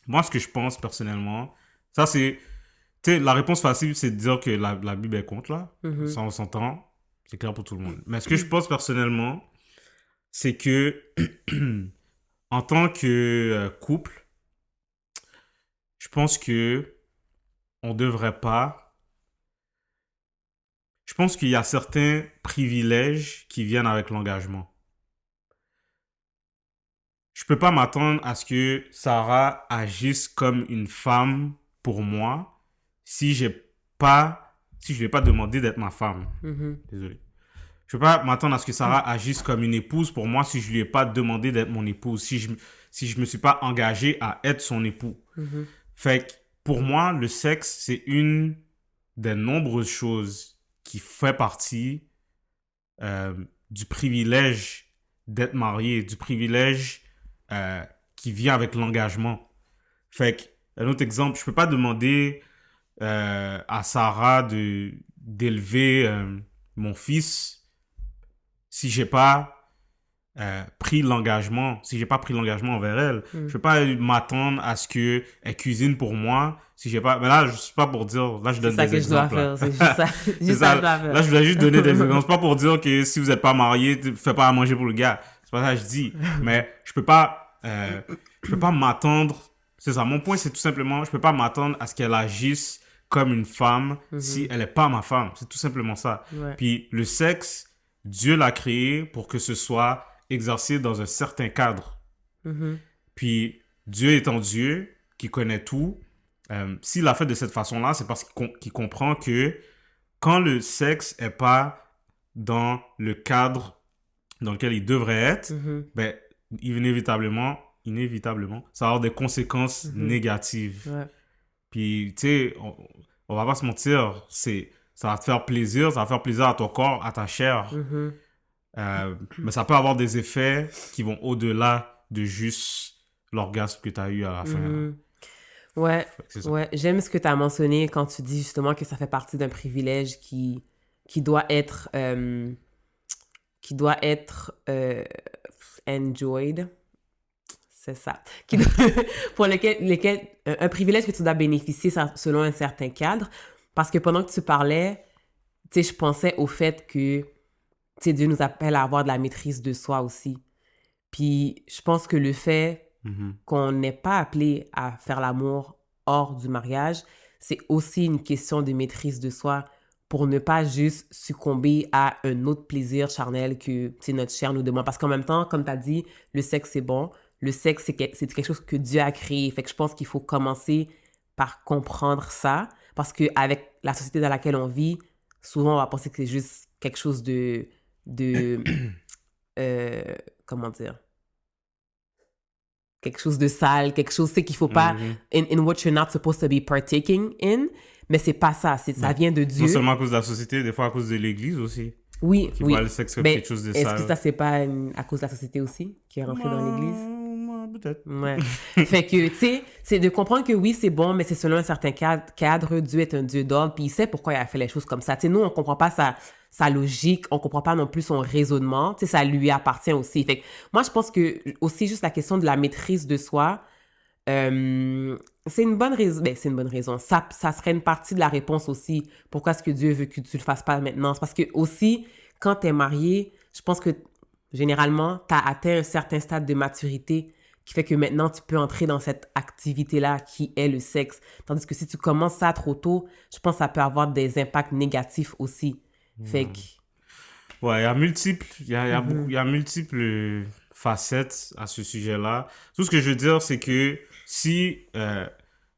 moi, ce que je pense personnellement, ça c'est... Tu sais, la réponse facile, c'est de dire que la Bible est contre, là. Ça, on s'entend. C'est clair pour tout le monde. Mais ce que je pense personnellement, c'est que en tant que couple, je pense que on devrait pas... je pense qu'il y a certains privilèges qui viennent avec l'engagement. Je peux pas m'attendre à ce que Sarah agisse comme une femme pour moi si je lui ai pas demandé d'être ma femme. Désolé. Je peux pas m'attendre à ce que Sarah agisse comme une épouse pour moi si je lui ai pas demandé d'être mon épouse, si je me suis pas engagé à être son époux. Fait que pour moi, le sexe, c'est une des nombreuses choses qui fait partie du privilège d'être marié, du privilège qui vient avec l'engagement. Fait que, un autre exemple, je peux pas demander à Sarah d'élever mon fils si j'ai pas pris l'engagement, si j'ai pas pris l'engagement envers elle. Je peux pas m'attendre à ce que elle cuisine pour moi si j'ai pas. Mais là, je suis pas pour dire. Là, je donne des exemples. C'est ça que je dois faire. C'est juste ça que je dois faire. Là, je dois juste donner des exemples. C'est pas pour dire que si vous êtes pas marié, fais pas à manger pour le gars. C'est pas ça que je dis. Mais je peux pas m'attendre. C'est ça. Mon point, c'est tout simplement, je peux pas m'attendre à ce qu'elle agisse comme une femme si elle est pas ma femme. C'est tout simplement ça. Ouais. Puis le sexe, Dieu l'a créé pour que ce soit exercé dans un certain cadre. Puis Dieu étant Dieu, qui connaît tout, s'il l'a fait de cette façon-là, c'est parce qu'il comprend que quand le sexe est pas dans le cadre dans lequel il devrait être, ben, inévitablement, ça va avoir des conséquences négatives. Ouais. Puis, tu sais, on va pas se mentir, ça va te faire plaisir, ça va faire plaisir à ton corps, à ta chair. Mais ça peut avoir des effets qui vont au-delà de juste l'orgasme que tu as eu à la fin. Ouais, C'est ça. ouais. J'aime ce que tu as mentionné quand tu dis justement que ça fait partie d'un privilège qui doit être enjoyed. C'est ça. Pour lequel un privilège que tu dois bénéficier selon un certain cadre. Parce que pendant que tu parlais, tu sais, je pensais au fait que, tu sais, Dieu nous appelle à avoir de la maîtrise de soi aussi. Puis je pense que le fait qu'on n'est pas appelé à faire l'amour hors du mariage, c'est aussi une question de maîtrise de soi pour ne pas juste succomber à un autre plaisir charnel que notre chair nous demande. Parce qu'en même temps, comme tu as dit, le sexe, c'est bon. Le sexe, c'est quelque chose que Dieu a créé. Fait que je pense qu'il faut commencer par comprendre ça. Parce qu'avec la société dans laquelle on vit, souvent, on va penser que c'est juste quelque chose de comment dire? Quelque chose de sale, quelque chose, c'est qu'il faut pas, in what you're not supposed to be partaking in, mais c'est pas ça, ça vient de Dieu. Non seulement à cause de la société, des fois à cause de l'Église aussi. Oui, qui oui. voit le sexe comme quelque chose de sale. Est-ce que ça, c'est pas à cause de la société aussi, qui est rentrée dans l'Église? Peut-être. Ouais. Fait que, tu sais, c'est de comprendre que oui, c'est bon, mais c'est selon un certain cadre. Dieu est un Dieu d'ordre, puis il sait pourquoi il a fait les choses comme ça. Tu sais, nous, on comprend pas sa logique, on comprend pas non plus son raisonnement. Tu sais, ça lui appartient aussi. Fait que moi, je pense que aussi juste la question de la maîtrise de soi, c'est une bonne raison. Ben, c'est une bonne raison. Ça serait une partie de la réponse aussi. Pourquoi est-ce que Dieu veut que tu le fasses pas maintenant? C'est parce que aussi, quand t'es marié, je pense que généralement, t'as atteint un certain stade de maturité qui fait que maintenant, tu peux entrer dans cette activité-là qui est le sexe. Tandis que si tu commences ça trop tôt, je pense que ça peut avoir des impacts négatifs aussi. Fait que... Ouais, il y a multiples facettes à ce sujet-là. Tout ce que je veux dire, c'est que si...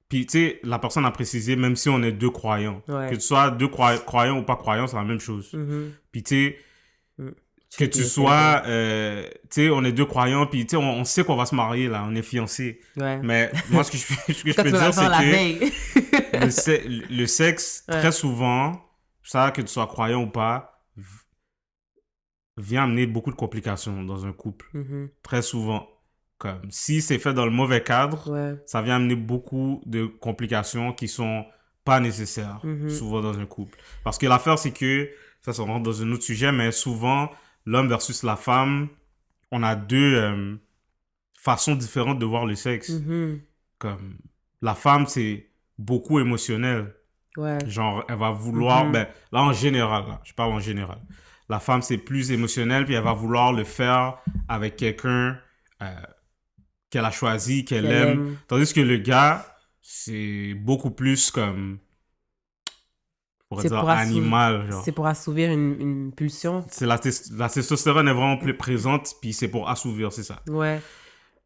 puis, tu sais, la personne a précisé, même si on est deux croyants, que tu sois deux croyants ou pas croyants, c'est la même chose. Puis, tu sais... Que tu sois, tu sais, on est deux croyants, puis tu sais, on sait qu'on va se marier, là, on est fiancés. Ouais. Mais moi, ce que je peux dire, c'est que le sexe, très souvent, ça, que tu sois croyant ou pas, vient amener beaucoup de complications dans un couple. Très souvent. Comme, si c'est fait dans le mauvais cadre, ça vient amener beaucoup de complications qui sont pas nécessaires, souvent dans un couple. Parce que l'affaire, c'est que, ça rentre dans un autre sujet, mais souvent... L'homme versus la femme, on a deux façons différentes de voir le sexe. Comme la femme, c'est beaucoup émotionnel. Ouais. Genre, elle va vouloir... Ben, là, en général, là, je parle en général. La femme, c'est plus émotionnel, puis elle va vouloir le faire avec quelqu'un qu'elle a choisi, qu'elle aime. Tandis que le gars, c'est beaucoup plus comme... on va dire, animal, genre. C'est pour assouvir une pulsion. C'est la testostérone est vraiment plus présente, puis c'est pour assouvir, c'est ça. Ouais.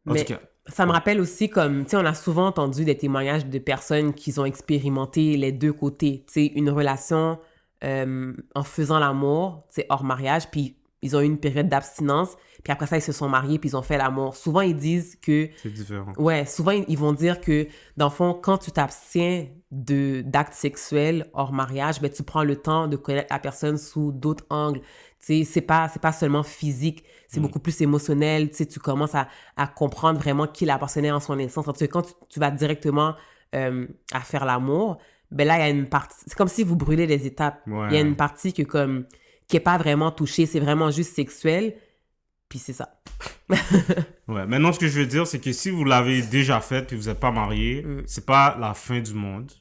En Mais tout cas. ça me rappelle aussi comme, tu sais, on a souvent entendu des témoignages de personnes qui ont expérimenté les deux côtés. Tu sais, une relation en faisant l'amour, tu sais, hors mariage, puis ils ont eu une période d'abstinence, puis après ça, ils se sont mariés, puis ils ont fait l'amour. Souvent, ils disent que... C'est différent. Ouais, souvent, ils vont dire que, dans le fond, quand tu t'abstiens d'actes sexuels hors mariage, ben, tu prends le temps de connaître la personne sous d'autres angles. Tu sais, c'est pas seulement physique, c'est beaucoup plus émotionnel. Tu sais, tu commences à comprendre vraiment qui la personne est en son essence. Parce que quand tu vas directement à faire l'amour, ben là, il y a une partie... C'est comme si vous brûlez des étapes. Ouais. Il y a une partie qui est pas vraiment touchée, c'est vraiment juste sexuel. Puis c'est ça. Ouais. Maintenant, ce que je veux dire, c'est que si vous l'avez déjà fait puis vous n'êtes pas marié, c'est pas la fin du monde.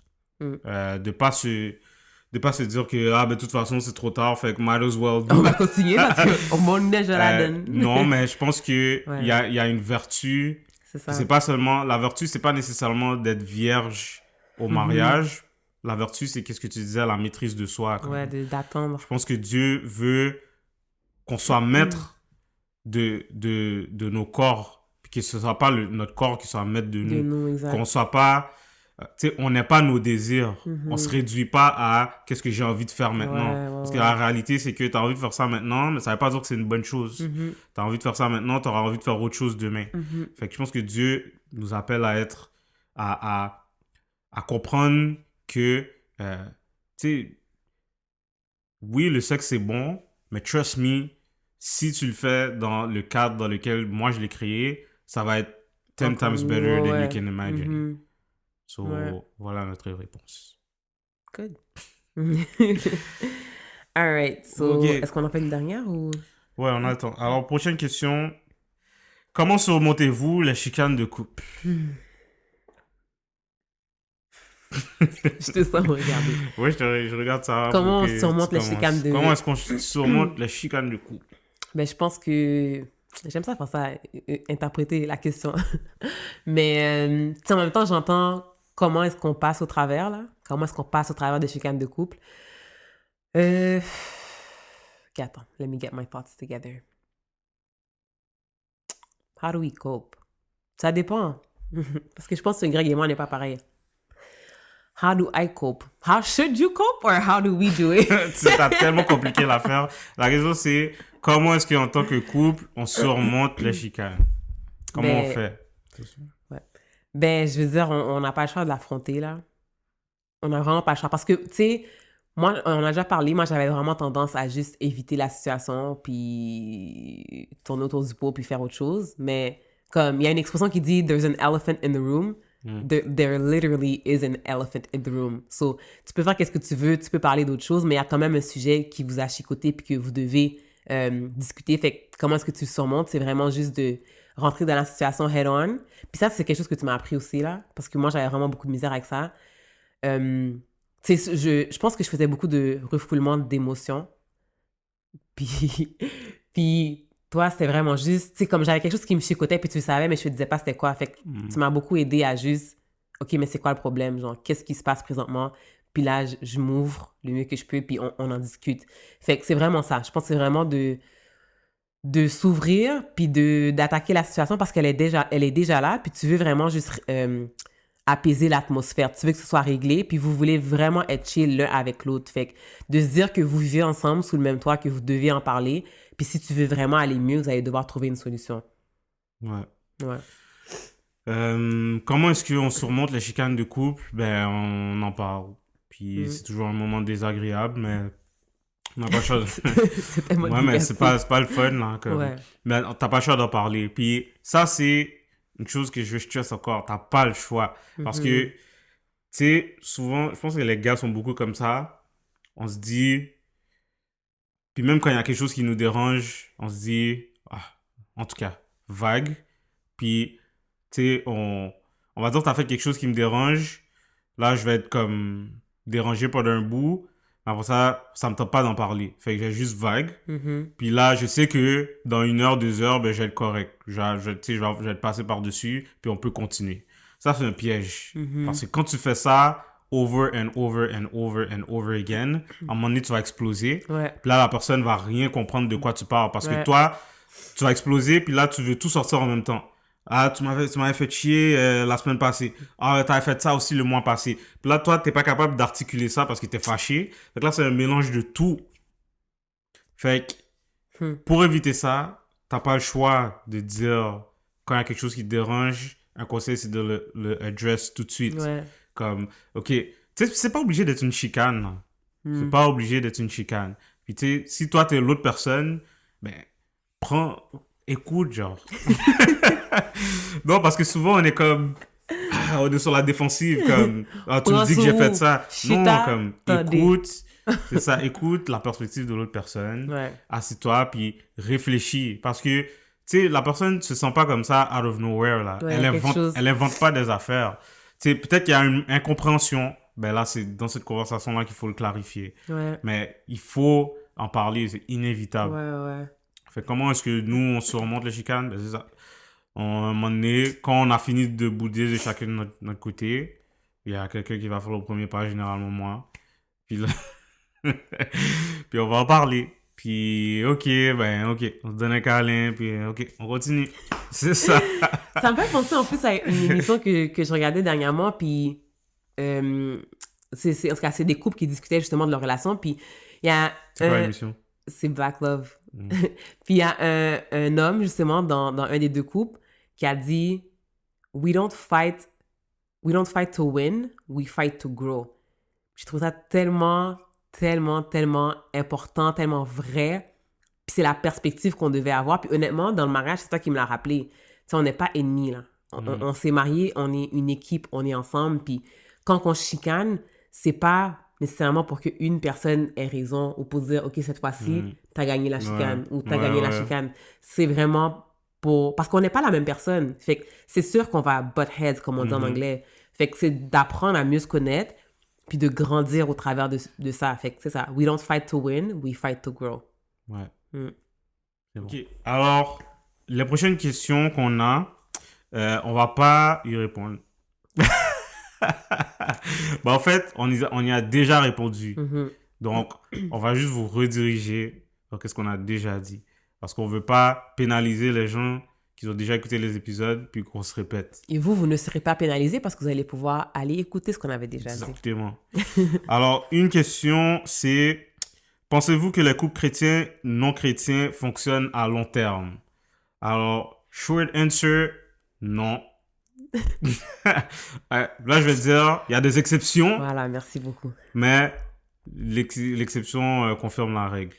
De pas se dire que ben, de toute façon c'est trop tard, fait que might as well do. On va continuer parce qu'au monde je la donne. Non, mais je pense que il y a une vertu. C'est ça. C'est pas seulement la vertu, c'est pas nécessairement d'être vierge au mariage. La vertu, c'est qu'est-ce que tu disais, la maîtrise de soi. Ouais, d'attendre. Je pense que Dieu veut qu'on soit maître de nos corps, puis que ce soit pas notre corps qui soit maître de nous. Exact. Qu'on soit pas, tu sais, on n'est pas nos désirs. On se réduit pas à qu'est-ce que j'ai envie de faire maintenant. Parce que la réalité, c'est que tu as envie de faire ça maintenant, mais ça veut pas dire que c'est une bonne chose. Tu as envie de faire ça maintenant, tu auras envie de faire autre chose demain. Fait que je pense que Dieu nous appelle à être, à comprendre que, tu sais, oui, le sexe c'est bon, mais trust me, si tu le fais dans le cadre dans lequel moi je l'ai créé, ça va être 10 times better than you can imagine. So, voilà notre réponse. Good. All right. So, est-ce qu'on en fait une dernière ou... Ouais, on a le temps. Alors, prochaine question. Comment surmontez-vous les chicanes de couple? Je te sens me regarder. Oui, je regarde ça. Comment on surmonte les chicanes de couple? Comment est-ce qu'on surmonte les chicanes de couple? Ben, je pense que... J'aime ça faire ça, interpréter la question. Mais, tu sais, en même temps, j'entends comment est-ce qu'on passe au travers, là. Comment est-ce qu'on passe au travers des chicanes de couple. Okay, attends. Let me get my thoughts together. How do we cope? Ça dépend. Parce que je pense que Greg et moi, on n'est pas pareil. How do I cope? How should you cope or how do we do it? C'est tellement compliqué l'affaire. La question, c'est comment est-ce qu'en tant que couple, on surmonte les chicanes? Comment on fait? Ouais. Ben, je veux dire, on n'a pas le choix de l'affronter, là. On n'a vraiment pas le choix. Parce que, tu sais, moi, on a déjà parlé, moi, j'avais vraiment tendance à juste éviter la situation, puis tourner autour du pot, puis faire autre chose. Mais, comme, il y a une expression qui dit « There's an elephant in the room ». There literally is an elephant in the room. So, tu peux faire qu'est-ce que tu veux, tu peux parler d'autre chose, mais il y a quand même un sujet qui vous a chicoté puis que vous devez discuter. Fait que comment est-ce que tu le surmontes? C'est vraiment juste de rentrer dans la situation head-on. Puis ça, c'est quelque chose que tu m'as appris aussi, là, parce que moi, j'avais vraiment beaucoup de misère avec ça. Tu sais, je pense que je faisais beaucoup de refoulement d'émotions. Puis toi, c'était vraiment juste, tu sais, comme j'avais quelque chose qui me chicotait, puis tu le savais, mais je te disais pas c'était quoi. Fait que tu m'as beaucoup aidé à juste, OK, mais c'est quoi le problème? Genre, qu'est-ce qui se passe présentement? Puis là, je m'ouvre le mieux que je peux, puis on en discute. Fait que c'est vraiment ça. Je pense que c'est vraiment de s'ouvrir, puis d'attaquer la situation parce qu'elle est déjà là, puis tu veux vraiment juste apaiser l'atmosphère. Tu veux que ce soit réglé, puis vous voulez vraiment être chill l'un avec l'autre. Fait que de se dire que vous vivez ensemble sous le même toit, que vous devez en parler, puis si tu veux vraiment aller mieux, vous allez devoir trouver une solution. Ouais. Comment est-ce qu'on surmonte les chicanes de couple? Ben, on en parle. Puis c'est toujours un moment désagréable, mais on n'a pas le choix. C'est tellement ouais, mais c'est pas le fun, là. Mais t'as pas le choix d'en parler. Puis ça, c'est une chose que je stresse encore. T'as pas le choix. Parce que, tu sais, souvent, je pense que les gars sont beaucoup comme ça. On se dit... Puis même quand il y a quelque chose qui nous dérange, on se dit, en tout cas, vague. Puis, tu sais, on va dire, t'as fait quelque chose qui me dérange. Là, je vais être comme dérangé pendant un bout. Après ça me tente pas d'en parler. Fait que j'ai juste vague. Puis là, je sais que dans 1 heure, 2 heures, ben, je vais être correct. Je vais te passer par-dessus, puis on peut continuer. Ça, c'est un piège. Parce que quand tu fais ça, over and over and over and over again, à un moment donné, tu vas exploser. Ouais. Puis là, la personne va rien comprendre de quoi tu parles. Parce que Ouais. toi, tu vas exploser, puis là, tu veux tout sortir en même temps. Ah, tu m'avais fait chier la semaine passée. Ah, t'avais fait ça aussi le mois passé. Puis là, toi, t'es pas capable d'articuler ça parce que t'es fâché. Donc là, c'est un mélange de tout. Fait que, pour éviter ça, t'as pas le choix de dire, quand il y a quelque chose qui te dérange, un conseil, c'est de le address tout de suite. Ouais. Comme, OK, tu sais, c'est pas obligé d'être une chicane, là. C'est pas obligé d'être une chicane. Puis tu sais, si toi, t'es l'autre personne, ben, écoute, genre. Non, parce que souvent, on est comme, on est sur la défensive, comme, ah, tu me dis que j'ai fait ça. Non, comme, écoute, c'est ça, écoute la perspective de l'autre personne. Ouais. Assieds-toi, puis réfléchis. Parce que, tu sais, la personne ne se sent pas comme ça out of nowhere, là. Ouais, Elle invente pas des affaires. Tu sais, peut-être qu'il y a une incompréhension. Ben là, c'est dans cette conversation-là qu'il faut le clarifier. Ouais. Mais il faut en parler, c'est inévitable. Ouais. Fait comment est-ce que nous, on surmonte les chicanes? Ben, c'est ça. À un moment donné, quand on a fini de bouder de chacun de notre côté, il y a quelqu'un qui va faire le premier pas, généralement moi. Puis là, puis on va en parler. Puis, ok, on se donne un câlin, puis ok, on continue. C'est ça. Ça me fait penser en plus à une émission que je regardais dernièrement, puis en tout cas, c'est des couples qui discutaient justement de leur relation, puis il y a... C'est quoi l'émission? C'est Black Love. Puis il y a un homme, justement, dans un des deux couples, qui a dit « We don't fight to win, we fight to grow ». Je trouve ça tellement important, tellement vrai. Puis c'est la perspective qu'on devait avoir. Puis honnêtement, dans le mariage, c'est toi qui me l'as rappelé. Tu sais, on n'est pas ennemis, là. On s'est mariés, on est une équipe, on est ensemble. Puis quand on se chicane, c'est pas nécessairement pour qu'une personne ait raison ou pour dire, OK, cette fois-ci, t'as gagné la chicane ou t'as gagné la chicane. C'est vraiment parce qu'on n'est pas la même personne. Fait que c'est sûr qu'on va butt heads, comme on dit en anglais. Fait que c'est d'apprendre à mieux se connaître puis de grandir au travers de ça. Fait que c'est ça. We don't fight to win, we fight to grow. Ouais. C'est bon. OK. Alors, les prochaines questions qu'on a, on va pas y répondre. Bah, en fait, on y a déjà répondu. Donc, on va juste vous rediriger sur ce qu'on a déjà dit. Parce qu'on veut pas pénaliser les gens qui ont déjà écouté les épisodes puis qu'on se répète. Et vous ne serez pas pénalisé parce que vous allez pouvoir aller écouter ce qu'on avait déjà dit. Exactement. Alors, une question, c'est: pensez-vous que les couples chrétiens non chrétiens fonctionnent à long terme? Alors, short answer, non. Là, je vais dire, il y a des exceptions. Voilà, merci beaucoup. Mais l'exception confirme la règle.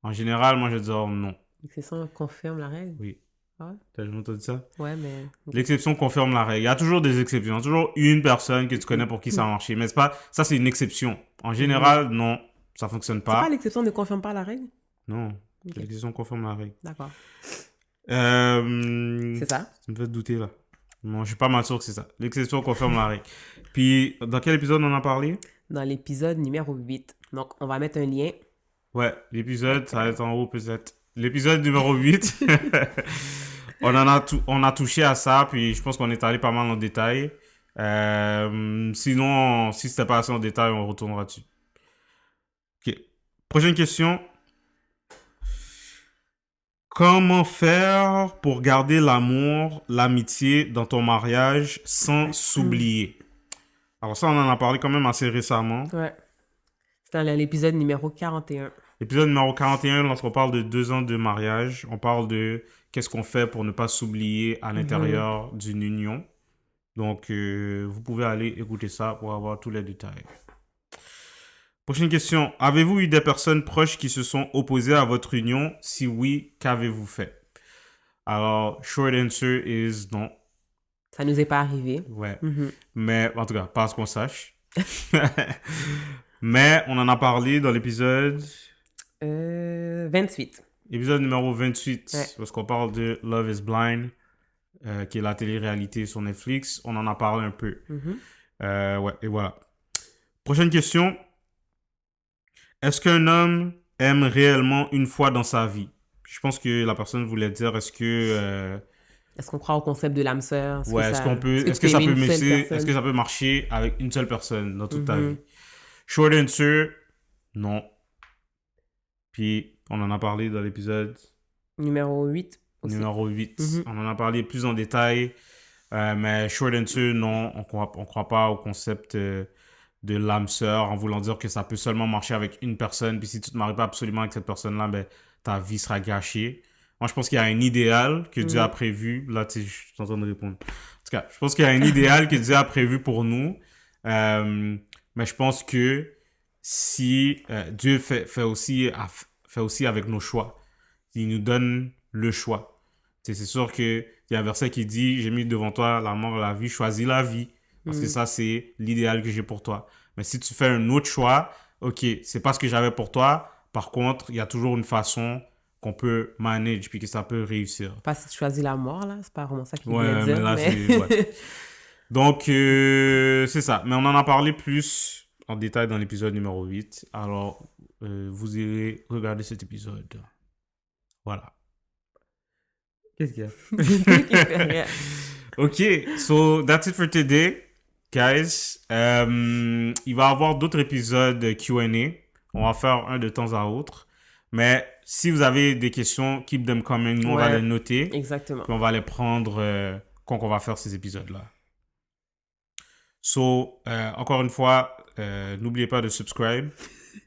En général, moi, je vais dire non. L'exception confirme la règle? Oui. Ah ouais? T'as jamais entendu ça? Ouais, mais... L'exception confirme la règle. Il y a toujours des exceptions. Il y a toujours une personne que tu connais pour qui ça a marché. Mais c'est pas... ça, c'est une exception. En général, non, ça fonctionne pas. C'est pas l'exception ne confirme pas la règle? Non. Okay. L'exception confirme la règle. D'accord. C'est ça? Ça me fait douter, là. Non, je suis pas mal sûr que c'est ça. L'exception confirme la règle. Puis, dans quel épisode on en a parlé? Dans l'épisode numéro 8. Donc, on va mettre un lien. Ouais, l'épisode, ça va être en haut peut-être. L'épisode numéro 8. On a touché à ça, puis je pense qu'on est allé pas mal en détail. Sinon, si c'était pas assez en détail, on retournera dessus. Ok. Prochaine question. Comment faire pour garder l'amour, l'amitié dans ton mariage sans s'oublier? Alors ça, on en a parlé quand même assez récemment. Ouais. C'est dans l'épisode numéro 41. L'épisode numéro 41, lorsqu'on parle de 2 ans de mariage, on parle de qu'est-ce qu'on fait pour ne pas s'oublier à l'intérieur d'une union. Donc, vous pouvez aller écouter ça pour avoir tous les détails. Prochaine question. Avez-vous eu des personnes proches qui se sont opposées à votre union? Si oui, qu'avez-vous fait? Alors, short answer is non. Ça nous est pas arrivé. Ouais. Mais, en tout cas, pas à ce qu'on sache. Mais, on en a parlé dans l'épisode... 28. Épisode numéro 28, ouais. Parce qu'on parle de Love is Blind, qui est la télé-réalité sur Netflix. On en a parlé un peu. Ouais, et voilà. Prochaine question. Est-ce qu'un homme aime réellement une fois dans sa vie? Je pense que la personne voulait dire, est-ce que Est-ce qu'on croit au concept de l'âme sœur? Ouais, est-ce que ça peut est-ce que ça peut marcher avec une seule personne dans toute ta vie? Short answer, non. Puis, on en a parlé dans l'épisode numéro 8. Aussi. Numéro 8. On en a parlé plus en détail. Mais short answer, non. On croit pas au concept de l'âme sœur en voulant dire que ça peut seulement marcher avec une personne. Puis si tu te maries pas absolument avec cette personne-là, ben, ta vie sera gâchée. Moi, je pense qu'il y a un idéal que Dieu a prévu. Là, tu sais, je suis en train de répondre. En tout cas, je pense qu'il y a un idéal que Dieu a prévu pour nous. Mais je pense que si Dieu fait aussi avec nos choix. Il nous donne le choix. C'est sûr qu'il y a un verset qui dit « J'ai mis devant toi la mort et la vie, choisis la vie. » Parce que ça, c'est l'idéal que j'ai pour toi. Mais si tu fais un autre choix, ok, c'est pas ce que j'avais pour toi. Par contre, il y a toujours une façon qu'on peut manage puis que ça peut réussir. Pas si tu choisis la mort, là. C'est pas vraiment ça qu'il voulait dire. Là, ouais. Donc, c'est ça. Mais on en a parlé plus en détail dans l'épisode numéro 8. Alors, vous irez regarder cet épisode. Voilà. Qu'est-ce qu'il y a? Ok, so that's it for today, guys. Il va y avoir d'autres épisodes Q&A. On va faire un de temps à autre. Mais si vous avez des questions, keep them coming. Nous, on va les noter. Exactement. Puis on va les prendre quand on va faire ces épisodes-là. So, encore une fois, n'oubliez pas de subscribe.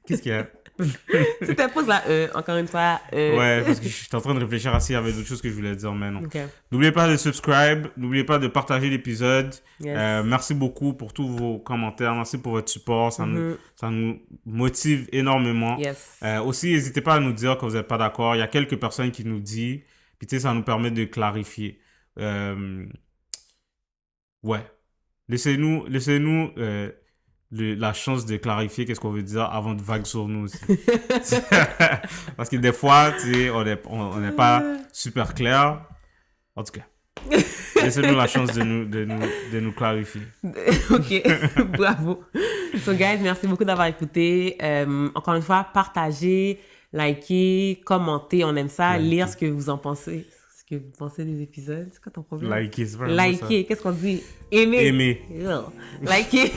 Qu'est-ce qu'il y a? Tu te poses là, encore une fois. Ouais, parce que je suis en train de réfléchir à s'il y avait d'autres choses que je voulais dire, mais non. Okay. N'oubliez pas de subscribe, n'oubliez pas de partager l'épisode. Yes. Merci beaucoup pour tous vos commentaires, merci pour votre support, ça nous motive énormément. Yes. Aussi, n'hésitez pas à nous dire que vous n'êtes pas d'accord. Il y a quelques personnes qui nous disent, puis tu sais, ça nous permet de clarifier. Ouais. Laissez-nous la chance de clarifier qu'est-ce qu'on veut dire avant de vague sur nous aussi. Parce que des fois, tu sais, on n'est pas super clair. En tout cas, laissez-nous la chance de nous clarifier. Ok, bravo. So guys, merci beaucoup d'avoir écouté. Encore une fois, partagez, likez, commentez, on aime ça, lire ce que vous en pensez. Ce que vous pensez des épisodes. C'est quoi ton problème? Likez, c'est vraiment likez, ça. Qu'est-ce qu'on dit? Aimer. Likez.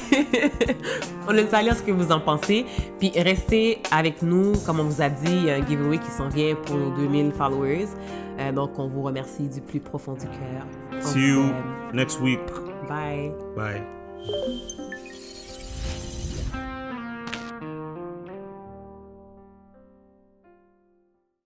On aime ça lire ce que vous en pensez. Puis restez avec nous. Comme on vous a dit, il y a un giveaway qui s'en vient pour nos 2000 followers. Donc, on vous remercie du plus profond du cœur. See you next week. Bye. Bye.